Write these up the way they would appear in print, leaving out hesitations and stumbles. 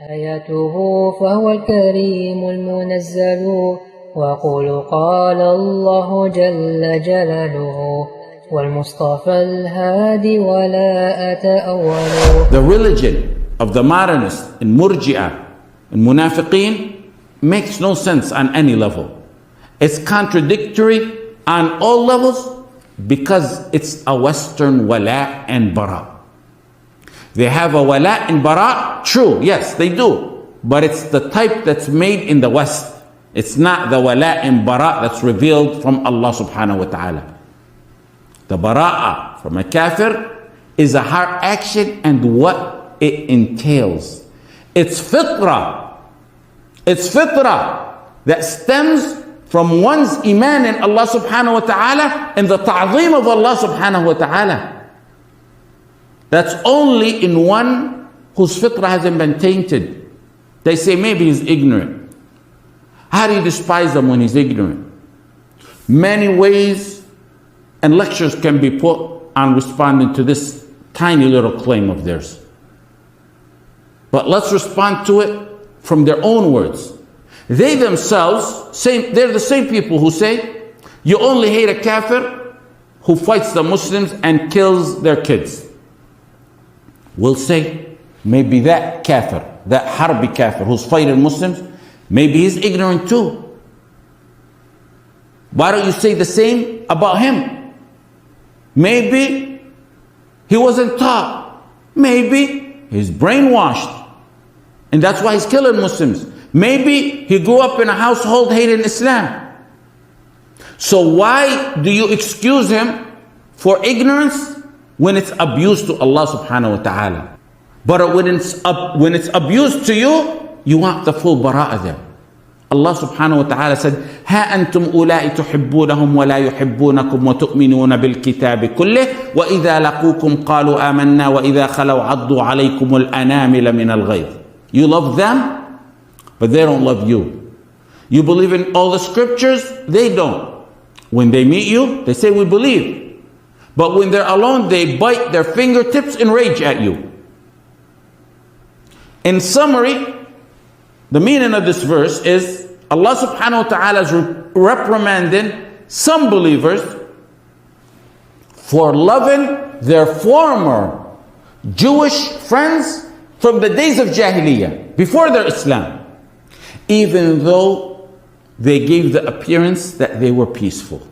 آياته فهو الكريم المنزل وقل قال الله جل جلاله والمصطفى الهادي ولا أتأول. The religion of the modernists and Murji'ah and Munafiqeen makes no sense on any level. It's contradictory on all levels because it's a Western wala and bara. They have a wala and bara, true, yes, they do. But it's the type that's made in the West. It's not the wala and bara that's revealed from Allah subhanahu wa ta'ala. The bara'ah from a kafir is a heart action and what it entails. It's fitrah. It's fitrah that stems from one's iman in Allah subhanahu wa ta'ala and the ta'zeem of Allah subhanahu wa ta'ala. That's only in one whose fitrah hasn't been tainted. They say maybe he's ignorant. How do you despise him when he's ignorant? Many ways and lectures can be put on responding to this tiny little claim of theirs. But let's respond to it from their own words. They themselves, they're the same people who say, you only hate a kafir who fights the Muslims and kills their kids. We'll say, maybe that kafir, that harbi kafir who's fighting Muslims, maybe he's ignorant too. Why don't you say the same about him? Maybe he wasn't taught. Maybe he's brainwashed. And that's why he's killing Muslims. Maybe he grew up in a household hating Islam. So why do you excuse him for ignorance when it's abuse to Allah subhanahu wa ta'ala? But when it's abuse to you, you want the full bara'ah there. Allah subhanahu wa ta'ala said, ها أنتم أولئك تحبونهم ولا يحبونكم وتؤمنون بالكتاب كله وإذا لقوكم قالوا آمنا وإذا خلوا عضوا عليكم الأنامل من الغيظ. You love them, but they don't love you. You believe in all the scriptures, they don't. When they meet you, they say we believe. But when they're alone, they bite their fingertips and rage at you. In summary, the meaning of this verse is Allah subhanahu wa ta'ala is reprimanding some believers for loving their former Jewish friends from the days of Jahiliyyah, before their Islam, even though they gave the appearance that they were peaceful.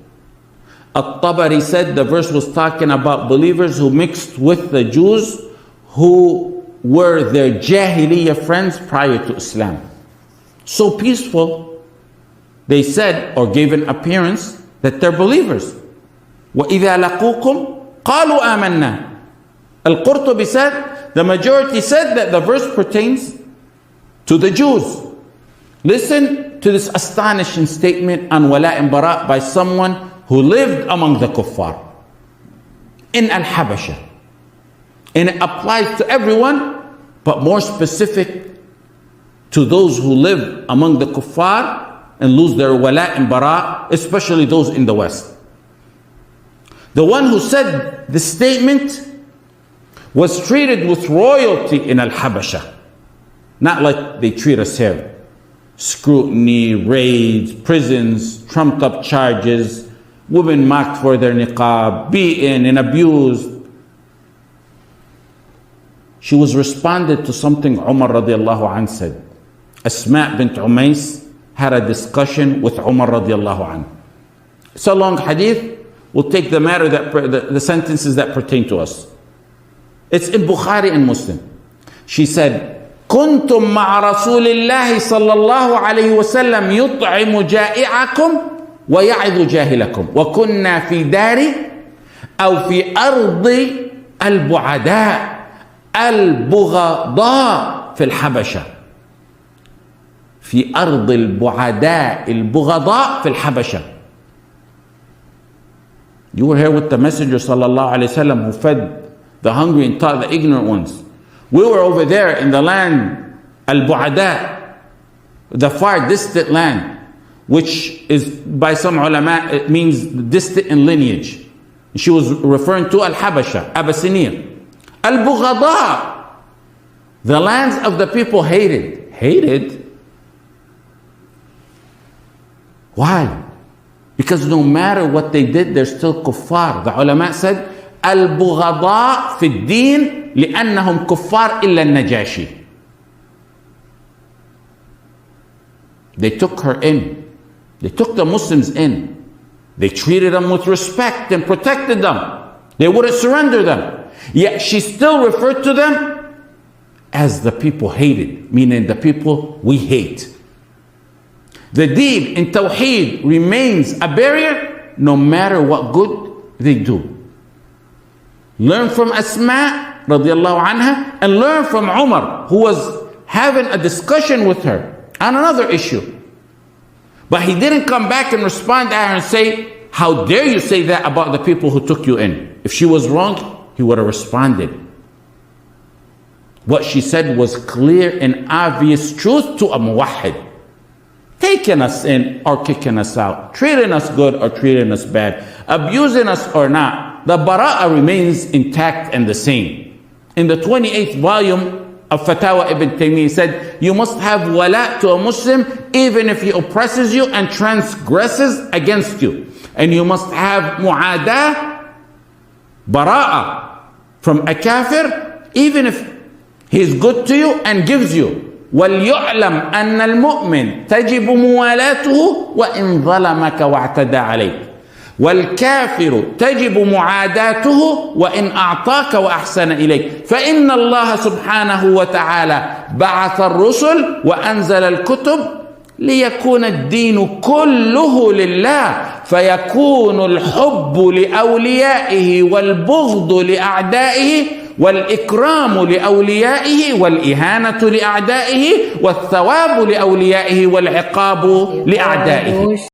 At-Tabari said the verse was talking about believers who mixed with the Jews who were their Jahiliyyah friends prior to Islam. So peaceful, they said or gave an appearance that they're believers. وَإِذَا لَقُوكُمْ قَالُوا آمَنَّا. Al-Qurtubi said, the majority said that the verse pertains to the Jews. Listen to this astonishing statement on wala and bara by someone who lived among the kuffar in Al-Habasha. And it applies to everyone, but more specific to those who live among the kuffar and lose their wala and bara, especially those in the West. The one who said the statement was treated with royalty in Al-Habasha. Not like they treat us here. Scrutiny, raids, prisons, trumped up charges, women mocked for their niqab, beaten and abused. She was responded to something Umar radiallahu anh said. Asma bint Umays had a discussion with Umar radiallahu anh. It's a long hadith. We'll take the matter the sentences that pertain to us. It's in Bukhari and Muslim. She said, كنتم مع رسول الله صلى الله عليه وسلم يطعم جائعكم ويعظ جاهلكم وكنا في دار أو في أرض البعداء البغضاء في الحبشة. في أرض البعداء البغضاء في الحبشة. You were here with the Messenger sallallahu alaihi wasallam who fed the hungry and taught the ignorant ones. We were over there in the land al-Bu'ada, the far distant land, which is by some ulama it means distant in lineage. She was referring to Al-Habasha, Abyssinia. Al-Bughada, The lands of the people hated. Hated? Why? Because no matter what they did, they're still kuffar. The ulama said, Al-Bughada fi ad-din li'annahum kuffar illa al-Najashi. They took her in. They took the Muslims in. They treated them with respect and protected them. They wouldn't surrender them. Yet she still referred to them as the people hated, meaning the people we hate. The deen in Tawheed remains a barrier no matter what good they do. Learn from Asma radiallahu anha and learn from Umar, who was having a discussion with her on another issue. But he didn't come back and respond to her and say, how dare you say that about the people who took you in? If she was wrong, he would have responded. What she said was clear and obvious truth to a muwahhid. Taking us in or kicking us out, treating us good or treating us bad, abusing us or not, the Bera-ja remains intact and the same. In the 28th volume of Fatawa Ibn Taymiyyah said, you must have wala to a Muslim even if he oppresses you and transgresses against you. And you must have mu'adah, bara'a, from a kafir, even if he's good to you and gives you. وَلْيُعْلَمْ أَنَّ الْمُؤْمِنِ تَجِبُ مُوَالَاتُهُ وَإِنْ ظَلَمَكَ وَاعْتَدَى عَلَيْكَ والكافر تجب معاداته وإن أعطاك وأحسن إليك فإن الله سبحانه وتعالى بعث الرسل وأنزل الكتب ليكون الدين كله لله فيكون الحب لأوليائه والبغض لأعدائه والإكرام لأوليائه والإهانة لأعدائه والثواب لأوليائه والعقاب لأعدائه.